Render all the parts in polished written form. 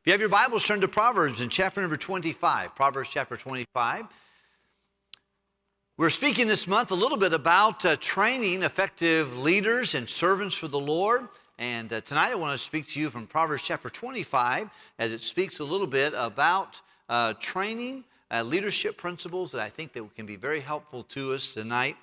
If you have your Bibles, turn to Proverbs in chapter number 25. Proverbs chapter 25. We're speaking this month a little bit about training effective leaders and servants for the Lord. And tonight I want to speak to you from Proverbs chapter 25 as it speaks a little bit about training leadership principles that I think that can be very helpful to us tonight.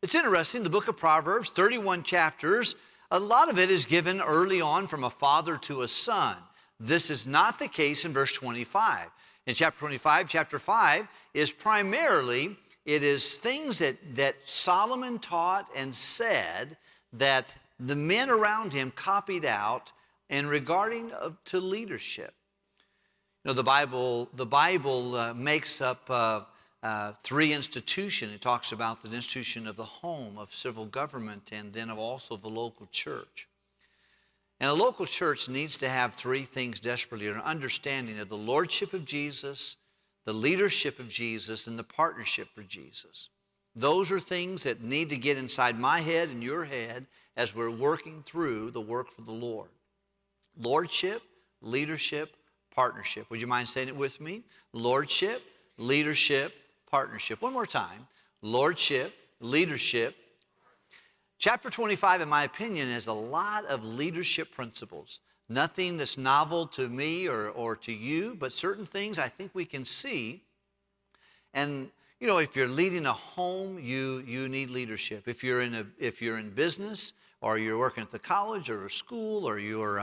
It's interesting, the book of Proverbs, 31 chapters, a lot of it is given early on from a father to a son. This is not the case in verse 25. In chapter 25, chapter 5 is primarily, it is things that Solomon taught and said that the men around him copied out in regarding to leadership. You know, the Bible makes up three institutions. It talks about the institution of the home, of civil government, and then of also the local church. And a local church needs to have three things desperately: an understanding of the lordship of Jesus, the leadership of Jesus, and the partnership for Jesus. Those are things that need to get inside my head and your head as we're working through the work for the Lord. Lordship, leadership, partnership. Would you mind saying it with me? Lordship, leadership, partnership. One more time. Lordship, leadership. Chapter 25, in my opinion, has a lot of leadership principles. Nothing that's novel to me or to you, but certain things I think we can see. And, you know, if you're leading a home, you need leadership. If you're in business, or you're working at the college or a school, or you're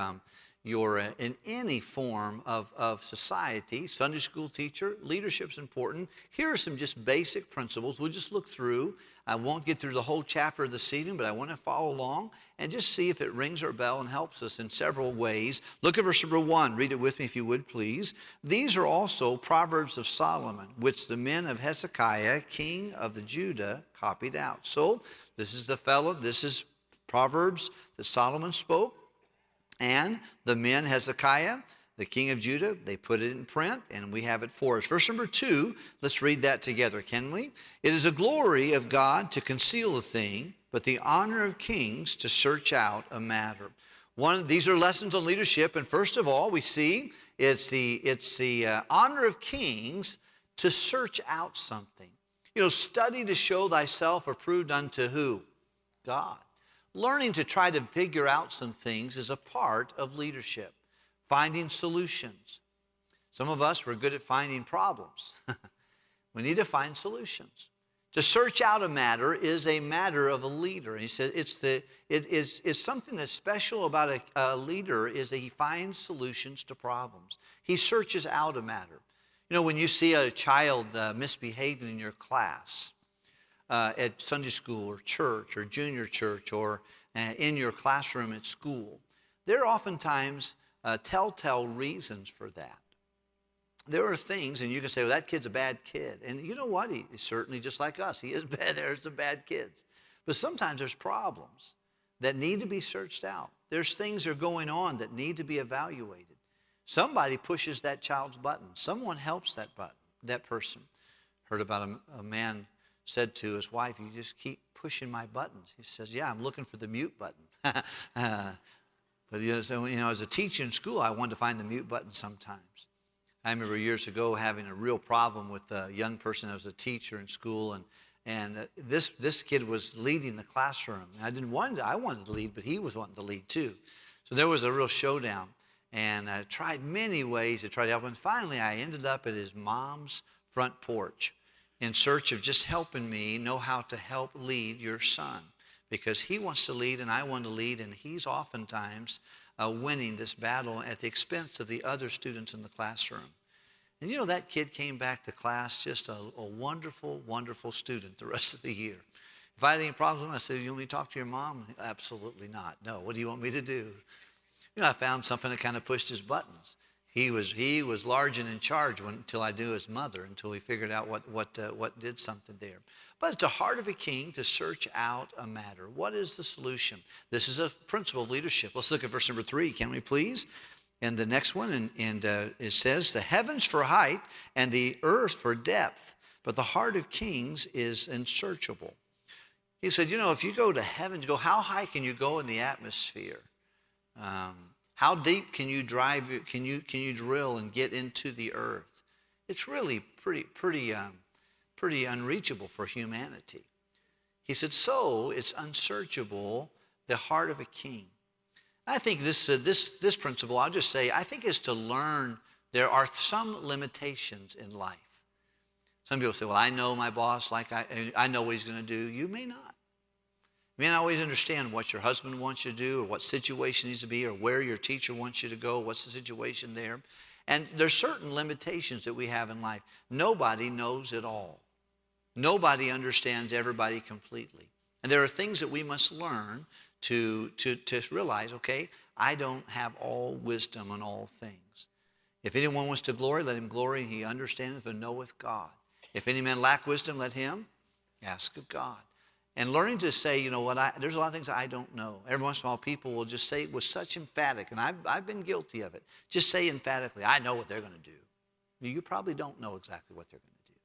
in any form of society, Sunday school teacher, leadership's important. Here are some just basic principles. We'll just look through. I won't get through the whole chapter this evening, but I want to follow along and just see if it rings our bell and helps us in several ways. Look at verse number 1. Read it with me if you would, please. These are also Proverbs of Solomon, which the men of Hezekiah, king of the Judah, copied out. So this is Proverbs that Solomon spoke. And the men, Hezekiah, the king of Judah, they put it in print, and we have it for us. Verse number 2, let's read that together, can we? It is a glory of God to conceal a thing, but the honor of kings to search out a matter. These are lessons on leadership, and first of all, we see it's the honor of kings to search out something. You know, study to show thyself approved unto who? God. Learning to try to figure out some things is a part of leadership. Finding solutions. Some of us, we're good at finding problems. We need to find solutions. To search out a matter is a matter of a leader. And he said it's something that's special about a leader is that he finds solutions to problems. He searches out a matter. You know, when you see a child misbehaving in your class, at Sunday school or church or junior church or in your classroom at school, there are oftentimes telltale reasons for that. There are things, and you can say, well, that kid's a bad kid. And you know what? He's certainly just like us. He is bad. There's some bad kids. But sometimes there's problems that need to be searched out. There's things that are going on that need to be evaluated. Somebody pushes that child's button. Someone helps that person. Heard about a man said to his wife, you just keep pushing my buttons. He says, yeah, I'm looking for the mute button. But as a teacher in school, I wanted to find the mute button sometimes. I remember years ago having a real problem with a young person that was a teacher in school, and this kid was leading the classroom. And I wanted to lead, but he was wanting to lead too. So there was a real showdown, and I tried many ways to try to help him. And finally, I ended up at his mom's front porch in search of just helping me know how to help lead your son. Because he wants to lead and I want to lead, and he's oftentimes winning this battle at the expense of the other students in the classroom. And you know, that kid came back to class just a wonderful, wonderful student the rest of the year. If I had any problems with him, I said, you want me to talk to your mom? Absolutely not. No, what do you want me to do? You know, I found something that kind of pushed his buttons. He was large and in charge until I knew his mother, until we figured out what did something there. But it's the heart of a king to search out a matter. What is the solution? This is a principle of leadership. Let's look at verse number 3, can we please? And the next one, and it says, the heavens for height and the earth for depth, but the heart of kings is unsearchable. He said, you know, if you go to heaven, how high can you go in the atmosphere? How deep can you can you drill and get into the earth? It's really pretty unreachable for humanity. He said, so it's unsearchable, the heart of a king. I think this principle, I'll just say, I think is to learn there are some limitations in life. Some people say, well, I know my boss, like I know what he's going to do. You may not. You may not always understand what your husband wants you to do, or what situation needs to be, or where your teacher wants you to go, what's the situation there. And there's certain limitations that we have in life. Nobody knows it all. Nobody understands everybody completely. And there are things that we must learn to realize, okay, I don't have all wisdom on all things. If anyone wants to glory, let him glory. He understandeth and knoweth God. If any man lack wisdom, let him ask of God. And learning to say, you know what, there's a lot of things I don't know. Every once in a while, people will just say it with such emphatic, and I've been guilty of it. Just say emphatically, I know what they're going to do. You probably don't know exactly what they're going to do.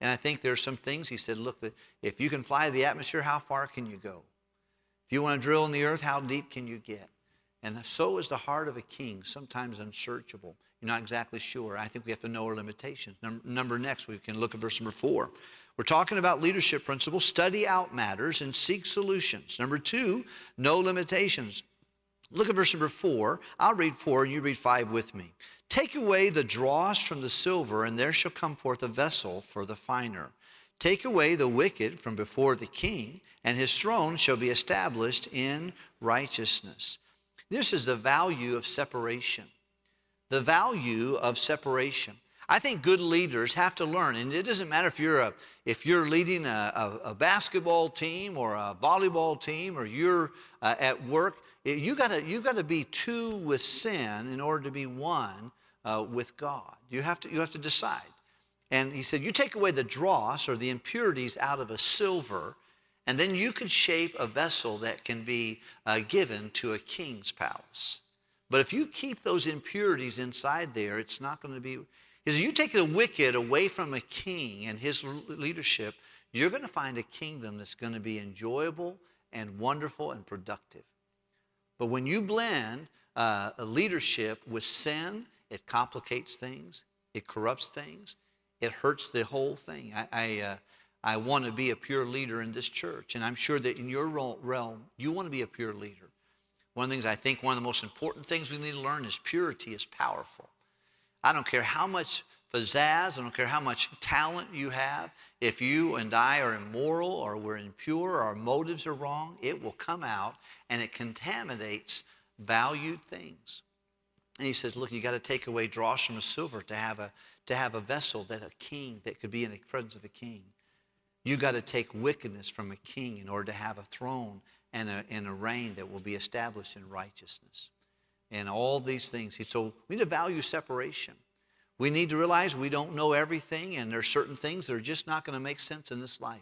And I think there's some things, he said, look, if you can fly the atmosphere, how far can you go? If you want to drill in the earth, how deep can you get? And so is the heart of a king, sometimes unsearchable. You're not exactly sure. I think we have to know our limitations. Next, we can look at verse number 4. We're talking about leadership principles. Study out matters and seek solutions. Number 2, know limitations. Look at verse number 4. I'll read 4 and you read 5 with me. Take away the dross from the silver, and there shall come forth a vessel for the finer. Take away the wicked from before the king, and his throne shall be established in righteousness. This is the value of separation. The value of separation. I think good leaders have to learn, and it doesn't matter if you're leading a basketball team or a volleyball team, or you're at work. You got to be two with sin in order to be one with God. You have to decide. And he said, you take away the dross or the impurities out of a silver, and then you can shape a vessel that can be given to a king's palace. But if you keep those impurities inside there, it's not going to be. Is you take the wicked away from a king and his leadership, you're going to find a kingdom that's going to be enjoyable and wonderful and productive. But when you blend a leadership with sin, it complicates things, it corrupts things, it hurts the whole thing. I want to be a pure leader in this church, and I'm sure that in your realm, you want to be a pure leader. One of the things I think one of the most important things we need to learn is purity is powerful. I don't care how much pizzazz, I don't care how much talent you have. If you and I are immoral or we're impure or our motives are wrong, it will come out and it contaminates valued things. And he says, look, you got to take away dross from a silver to have a vessel that a king that could be in the presence of a king. You got to take wickedness from a king in order to have a throne and a reign that will be established in righteousness. And all these things. So we need to value separation. We need to realize we don't know everything, and there are certain things that are just not going to make sense in this life.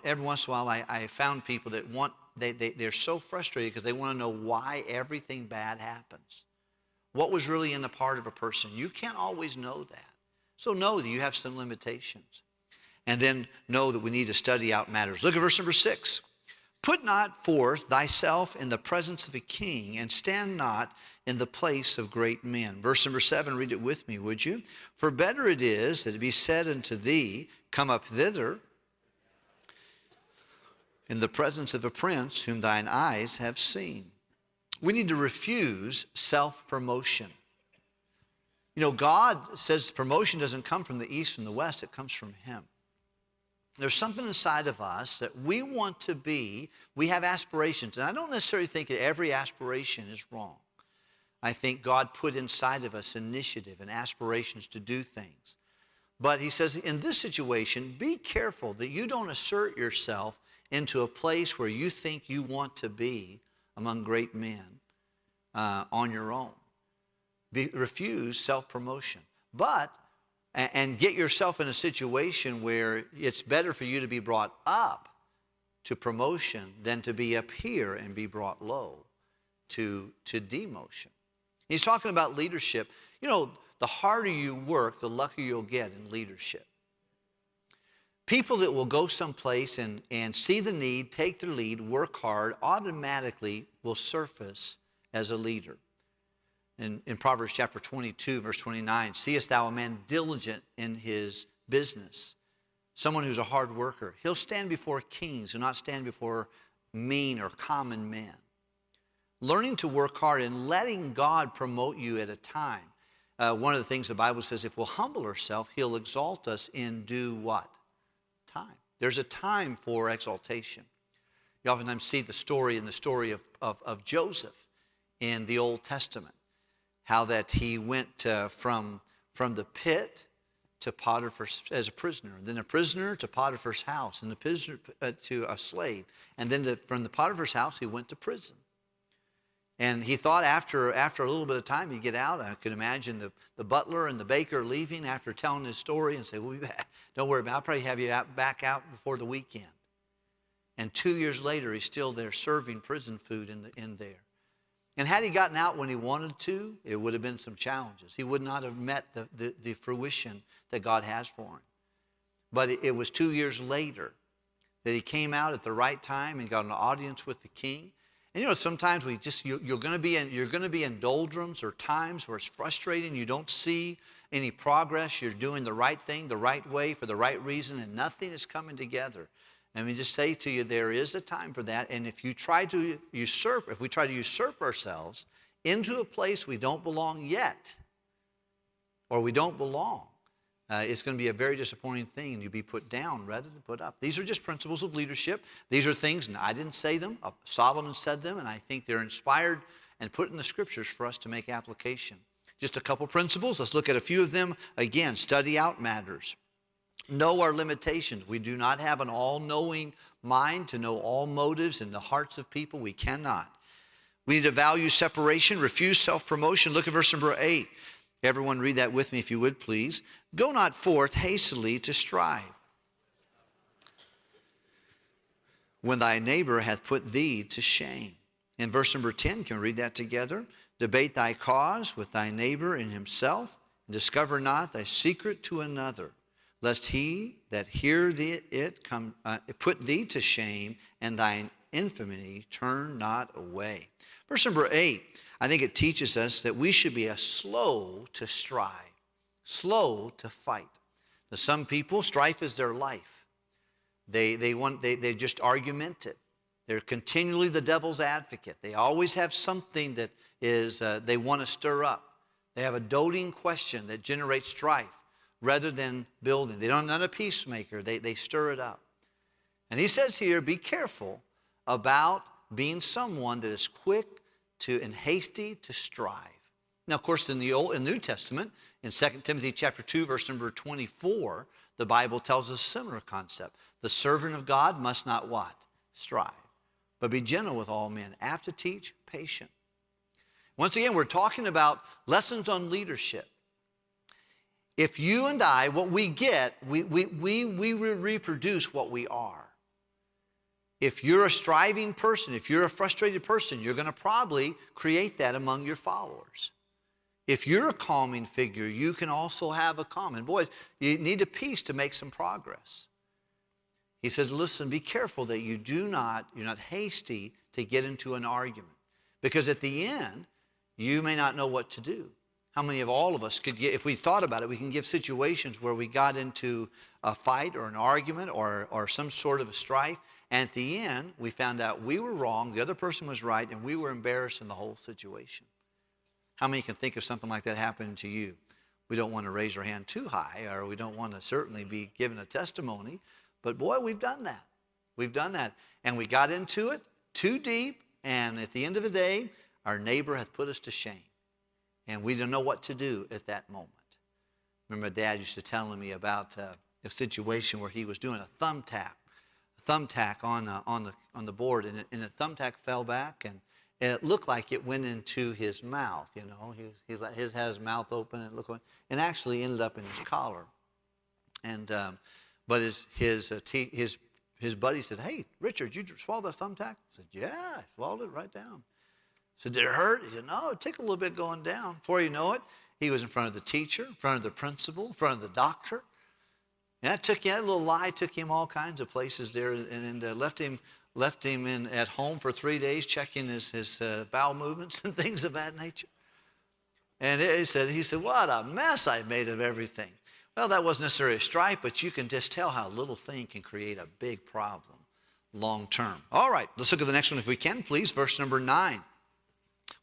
Every once in a while, I found people that they're so frustrated because they want to know why everything bad happens. What was really in the part of a person? You can't always know that. So know that you have some limitations. And then know that we need to study out matters. Look at verse number 6. Put not forth thyself in the presence of a king, and stand not in the place of great men. Verse number 7, read it with me, would you? For better it is that it be said unto thee, come up thither in the presence of a prince whom thine eyes have seen. We need to refuse self-promotion. You know, God says promotion doesn't come from the east and the west, it comes from him. There's something inside of us that we want to be. We have aspirations. And I don't necessarily think that every aspiration is wrong. I think God put inside of us initiative and aspirations to do things. But he says, in this situation, be careful that you don't assert yourself into a place where you think you want to be among great men on your own. Refuse self-promotion. And get yourself in a situation where it's better for you to be brought up to promotion than to be up here and be brought low to demotion. He's talking about leadership. You know, the harder you work, the luckier you'll get in leadership. People that will go someplace and see the need, take the lead, work hard, automatically will surface as a leader. In Proverbs chapter 22, verse 29, seest thou a man diligent in his business, someone who's a hard worker? He'll stand before kings, he'll not stand before mean or common men. Learning to work hard and letting God promote you at a time. One of the things the Bible says, if we'll humble ourselves, he'll exalt us in due what? Time. There's a time for exaltation. You oftentimes see the story of Joseph in the Old Testament. How that he went from the pit to Potiphar's as a prisoner, then a prisoner to Potiphar's house, and the prisoner to a slave, and then from the Potiphar's house he went to prison. And he thought after a little bit of time he'd get out. I could imagine the butler and the baker leaving after telling his story and say, "We'll be back. Don't worry about it. I'll probably have you back out before the weekend." And 2 years later he's still there serving prison food in there. And had he gotten out when he wanted to, it would have been some challenges. He would not have met the fruition that God has for him. But it was 2 years later that he came out at the right time and got an audience with the king. And you know, sometimes you're going to be in doldrums or times where it's frustrating. You don't see any progress. You're doing the right thing the right way for the right reason, and nothing is coming together. Let me just say to you, there is a time for that. And if we try to usurp ourselves into a place we don't belong yet, or we don't belong, it's going to be a very disappointing thing, and you'll be put down rather than put up. These are just principles of leadership. These are things, and I didn't say them. Solomon said them, and I think they're inspired and put in the scriptures for us to make application. Just a couple principles. Let's look at a few of them. Again, study out matters. Know our limitations. We do not have an all-knowing mind to know all motives in the hearts of people. We cannot. We need to value separation, refuse self-promotion. Look at verse number 8. Everyone read that with me if you would, please. Go not forth hastily to strive, when thy neighbor hath put thee to shame. In verse number 10, can we read that together? Debate thy cause with thy neighbor in himself, and discover not thy secret to another, lest he that hear it come put thee to shame, and thine infamy turn not away. Verse number 8, I think it teaches us that we should be slow to strive, slow to fight. Now, some people, strife is their life. They just argument it. They're continually the devil's advocate. They always have something that is they want to stir up. They have a doting question that generates strife rather than building. They're not a peacemaker. They stir it up. And he says here, be careful about being someone that is quick and hasty to strive. Now, of course, in the New Testament, in 2 Timothy chapter 2, verse number 24, the Bible tells us a similar concept. The servant of God must not what? Strive, but be gentle with all men, apt to teach, patient. Once again, we're talking about lessons on leadership. If you and I, what we get, we reproduce what we are. If you're a striving person, if you're a frustrated person, you're going to probably create that among your followers. If you're a calming figure, you can also have a calm. And boy, you need a peace to make some progress. He says, listen, be careful that you're not hasty to get into an argument. Because at the end, you may not know what to do. How many of all of us could get, if we thought about it, we can give situations where we got into a fight or an argument or some sort of a strife, and at the end, we found out we were wrong, the other person was right, and we were embarrassed in the whole situation. How many can think of something like that happening to you? We don't want to raise our hand too high, or we don't want to certainly be given a testimony, but boy, we've done that. We've done that. And we got into it too deep, and at the end of the day, our neighbor hath put us to shame. And we don't know what to do at that moment. Remember, my dad used to tell me about a situation where he was doing a thumbtack on the board, and the thumbtack fell back, and it looked like it went into his mouth. You know, he had his mouth open and actually ended up in his collar. And but his buddy said, "Hey, Richard, you just swallowed that thumbtack?" I said, "Yeah, I swallowed it right down." I said, "Did it hurt?" He said, "No, it took a little bit going down." Before you know it, he was in front of the teacher, in front of the principal, in front of the doctor. And that little lie took him all kinds of places there, and left him left him at home for 3 days, checking his bowel movements and things of that nature. And he said, what a mess I made of everything. Well, that wasn't necessarily a stripe, but you can just tell how a little thing can create a big problem long term. All right, let's look at the next one if we can, please. Verse number 9.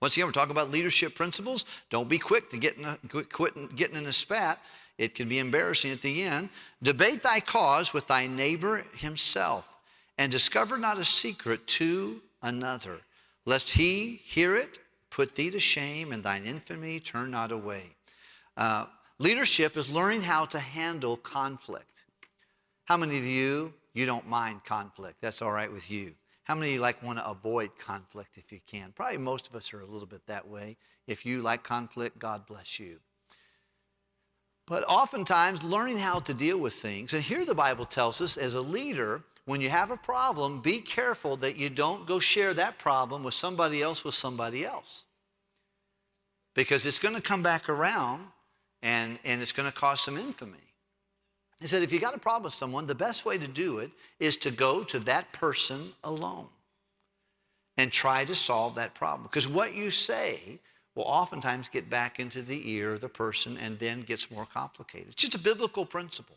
Once again, we're talking about leadership principles. Don't be quick to getting in a spat. It can be embarrassing at the end. Debate thy cause with thy neighbor himself, and discover not a secret to another, lest he hear it, put thee to shame, and thine infamy turn not away. Leadership is learning how to handle conflict. How many of you don't mind conflict? That's all right with you. How many of you want to avoid conflict if you can? Probably most of us are a little bit that way. If you like conflict, God bless you. But oftentimes, learning how to deal with things, and here the Bible tells us as a leader, when you have a problem, be careful that you don't go share that problem with somebody else. Because it's going to come back around and it's going to cause some infamy. He said, if you got a problem with someone, the best way to do it is to go to that person alone and try to solve that problem. Because what you say will oftentimes get back into the ear of the person and then gets more complicated. It's just a biblical principle.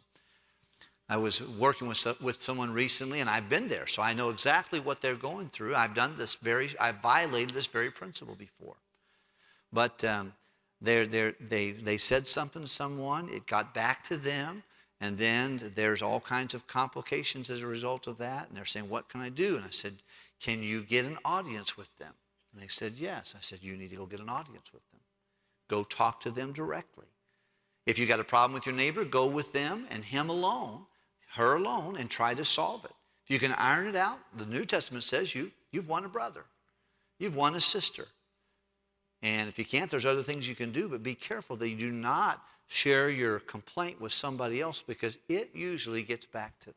I was working with someone recently, and I've been there, so I know exactly what they're going through. I've violated this very principle before. But they said something to someone, it got back to them, and then there's all kinds of complications as a result of that. And they're saying, what can I do? And I said, can you get an audience with them? And they said, yes. I said, you need to go get an audience with them. Go talk to them directly. If you got a problem with your neighbor, go with them and him alone, her alone, and try to solve it. If you can iron it out, the New Testament says you've won a brother. You've won a sister. And if you can't, there's other things you can do, but be careful that you do not share your complaint with somebody else, because it usually gets back to them.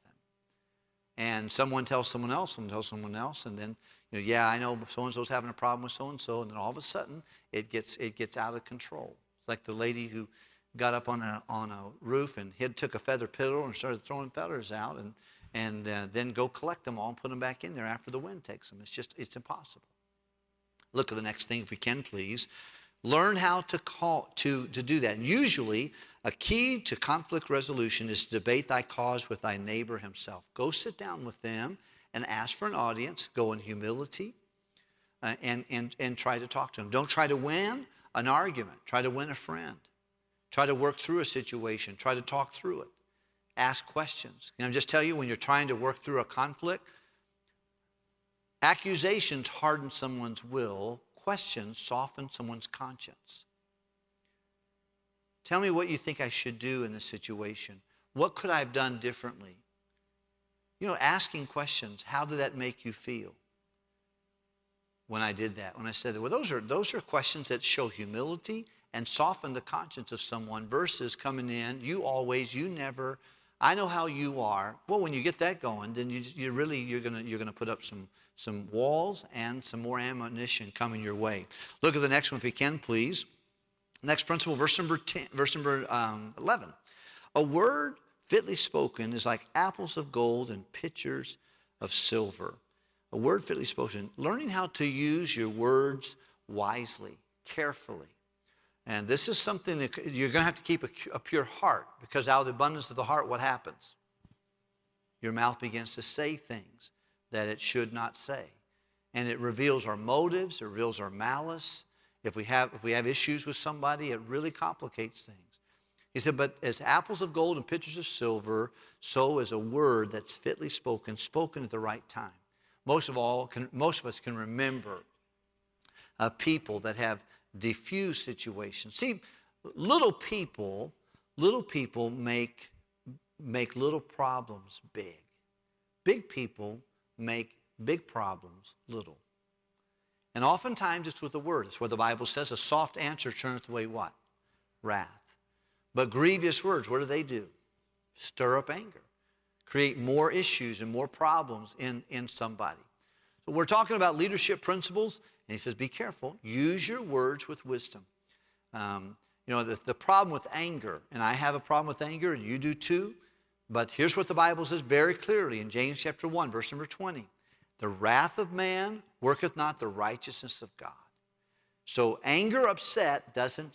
And someone tells someone else, and then, yeah, I know so-and-so's having a problem with so-and-so, and then all of a sudden, it gets out of control. It's like the lady who got up on a roof and took a feather pillow and started throwing feathers out, and then go collect them all and put them back in there after the wind takes them. It's impossible. Look at the next thing if we can, please. Learn how to do that. And usually, a key to conflict resolution is to debate thy cause with thy neighbor himself. Go sit down with them and ask for an audience. Go in humility and try to talk to them. Don't try to win an argument. Try to win a friend. Try to work through a situation. Try to talk through it. Ask questions. Can I just tell you, when you're trying to work through a conflict, accusations harden someone's will. Questions soften someone's conscience. Tell me what you think I should do in this situation. What could I have done differently? Asking questions, how did that make you feel when I did that? When I said that? Well, those are questions that show humility and soften the conscience of someone versus coming in, you never, I know how you are. Well, when you get that going, then you're going to put up some walls and some more ammunition coming your way. Look at the next one if you can, please. Next principle, verse number 11. A word fitly spoken is like apples of gold and pitchers of silver. A word fitly spoken. Learning how to use your words wisely, carefully. And this is something that you're going to have to keep a pure heart, because out of the abundance of the heart, what happens? Your mouth begins to say things that it should not say. And it reveals our motives, it reveals our malice. If we have issues with somebody, it really complicates things. He said, but as apples of gold and pitchers of silver, so is a word that's fitly spoken at the right time. Most of us can remember people that have diffuse situations. See, little people make little problems big. Big people make big problems little. And oftentimes it's with a word. It's where the Bible says a soft answer turneth away what? Wrath. But grievous words, what do? Stir up anger. Create more issues and more problems in somebody. So we're talking about leadership principles, and he says, be careful. Use your words with wisdom. The problem with anger, and I have a problem with anger, and you do too, but here's what the Bible says very clearly in James chapter 1, verse number 20. The wrath of man worketh not the righteousness of God. So anger, upset doesn't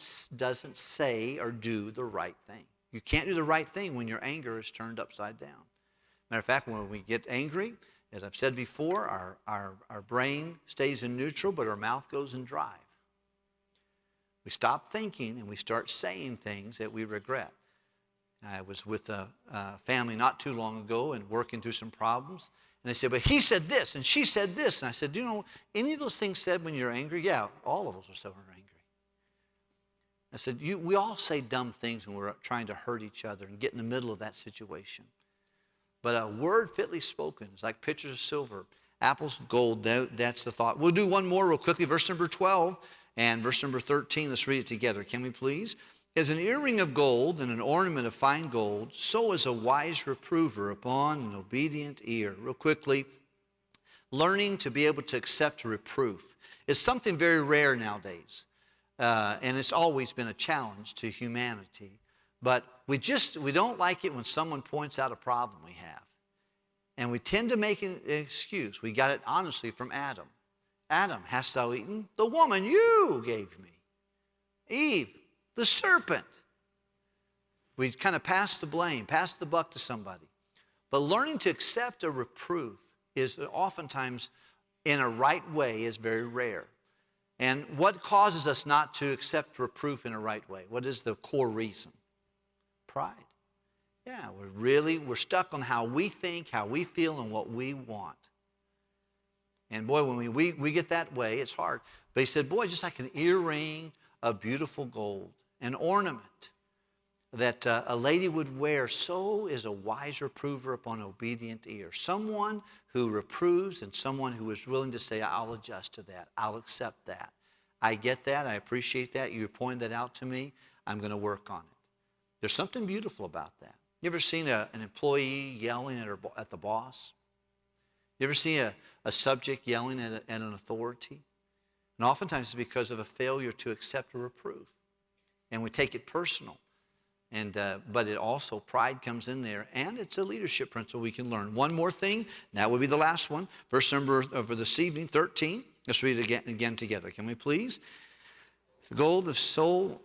say or do the right thing. You can't do the right thing when your anger is turned upside down. Matter of fact, when we get angry, as I've said before, our brain stays in neutral, but our mouth goes in drive. We stop thinking and we start saying things that we regret. I was with a family not too long ago and working through some problems. And they said, but he said this and she said this. And I said, do you know any of those things said when you're angry? Yeah, all of us are said when we're angry. I said, we all say dumb things when we're trying to hurt each other and get in the middle of that situation. But a word fitly spoken is like pitchers of silver, apples of gold. That's the thought. We'll do one more real quickly. Verse number 12 and verse number 13. Let's read it together. Can we please? As an earring of gold and an ornament of fine gold, so is a wise reprover upon an obedient ear. Real quickly, learning to be able to accept reproof is something very rare nowadays. And it's always been a challenge to humanity. But we don't like it when someone points out a problem we have. And we tend to make an excuse. We got it honestly from Adam. Adam, hast thou eaten? The woman you gave me. Eve, the serpent. We kind of pass the blame, pass the buck to somebody. But learning to accept a reproof is oftentimes in a right way is very rare. And what causes us not to accept reproof in a right way? What is the core reason? Pride. Yeah, we're stuck on how we think, how we feel, and what we want. And boy, when we get that way, it's hard. But he said, boy, just like an earring of beautiful gold, an ornament that a lady would wear, so is a wise reprover upon an obedient ear. Someone who reproves and someone who is willing to say, I'll adjust to that. I'll accept that. I get that. I appreciate that. You pointed that out to me. I'm going to work on it. There's something beautiful about that. You ever seen an employee yelling at the boss? You ever see a subject yelling at an authority? And oftentimes it's because of a failure to accept a reproof. And we take it personal. But it also, pride comes in there, and it's a leadership principle we can learn. One more thing, and that would be the last one. Verse number for this evening, 13. Let's read it again together. Can we please? The gold of soul,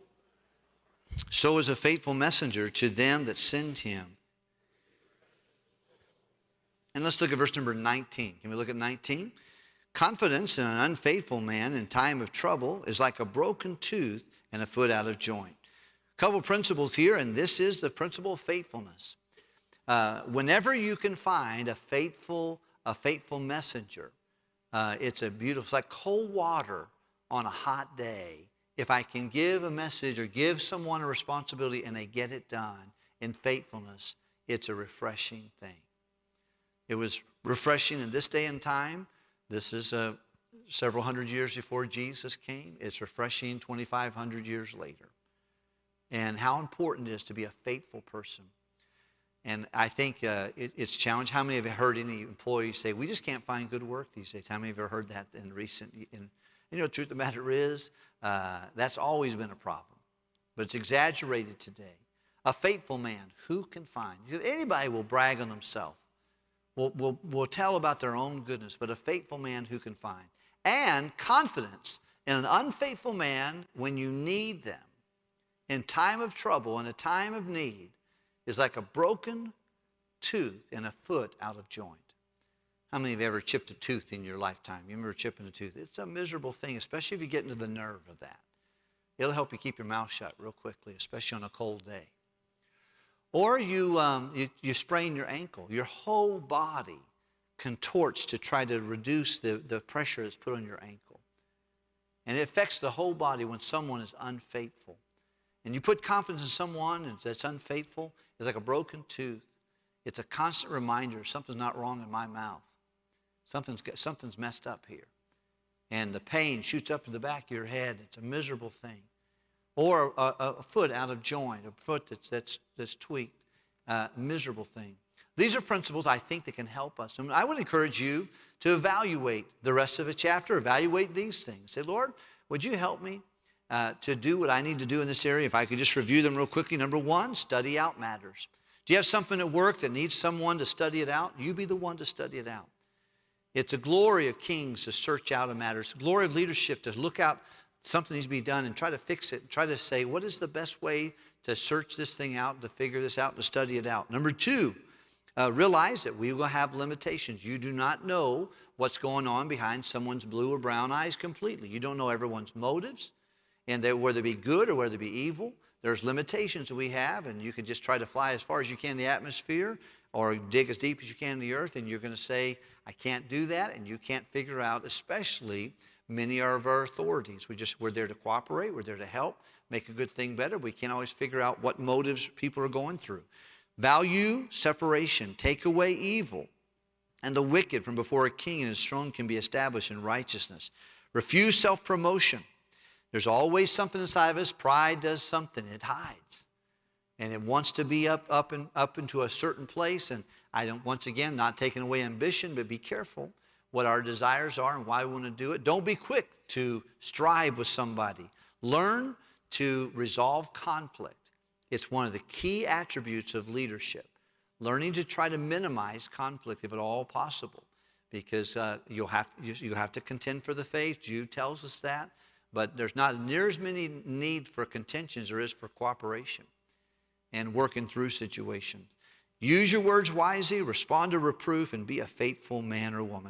so is a faithful messenger to them that send him. And let's look at verse number 19. Can we look at 19? Confidence in an unfaithful man in time of trouble is like a broken tooth and a foot out of joint. Couple principles here, and this is the principle of faithfulness. Whenever you can find a faithful messenger, it's like cold water on a hot day. If I can give a message or give someone a responsibility and they get it done in faithfulness, it's a refreshing thing. It was refreshing in this day and time. This is several hundred years before Jesus came. It's refreshing 2,500 years later. And how important it is to be a faithful person. And I think it's challenging. How many of you heard any employees say, we just can't find good work these days? How many of you have heard that in recent? The truth of the matter is, that's always been a problem. But it's exaggerated today. A faithful man, who can find? Anybody will brag on themselves. Will tell about their own goodness, but a faithful man, who can find? And confidence in an unfaithful man when you need them. In time of trouble, in a time of need, is like a broken tooth and a foot out of joint. How many have ever chipped a tooth in your lifetime? You remember chipping a tooth? It's a miserable thing, especially if you get into the nerve of that. It'll help you keep your mouth shut real quickly, especially on a cold day. Or you sprain your ankle. Your whole body contorts to try to reduce the pressure that's put on your ankle. And it affects the whole body when someone is unfaithful. And you put confidence in someone that's unfaithful, it's like a broken tooth. It's a constant reminder, something's not wrong in my mouth. Something's messed up here. And the pain shoots up in the back of your head. It's a miserable thing. Or a foot out of joint, a foot that's tweaked, miserable thing. These are principles I think that can help us. And I would encourage you to evaluate the rest of the chapter, evaluate these things. Say, Lord, would you help me to do what I need to do in this area? If I could just review them real quickly. Number one, study out matters. Do you have something at work that needs someone to study it out? You be the one to study it out. It's a glory of kings to search out a matter. It's a glory of leadership to look out something needs to be done and try to fix it. Try to say, what is the best way to search this thing out, to figure this out, to study it out. Number two, realize that we will have limitations. You do not know what's going on behind someone's blue or brown eyes completely. You don't know everyone's motives, and whether they be good or whether they be evil. There's limitations that we have, and you can just try to fly as far as you can in the atmosphere or dig as deep as you can in the earth, and you're going to say, I can't do that, and you can't figure out, especially many of our authorities. We're there to cooperate. We're there to help make a good thing better. We can't always figure out what motives people are going through. Value separation. Take away evil and the wicked from before a king, and his throne can be established in righteousness. Refuse self-promotion. There's always something inside of us. Pride does something. It hides. And it wants to be up into a certain place. And once again, not taking away ambition, but be careful what our desires are and why we want to do it. Don't be quick to strive with somebody. Learn to resolve conflict. It's one of the key attributes of leadership. Learning to try to minimize conflict if at all possible, because you'll have to contend for the faith. Jude tells us that. But there's not near as many need for contention as there is for cooperation and working through situations. Use your words wisely, respond to reproof, and be a faithful man or woman.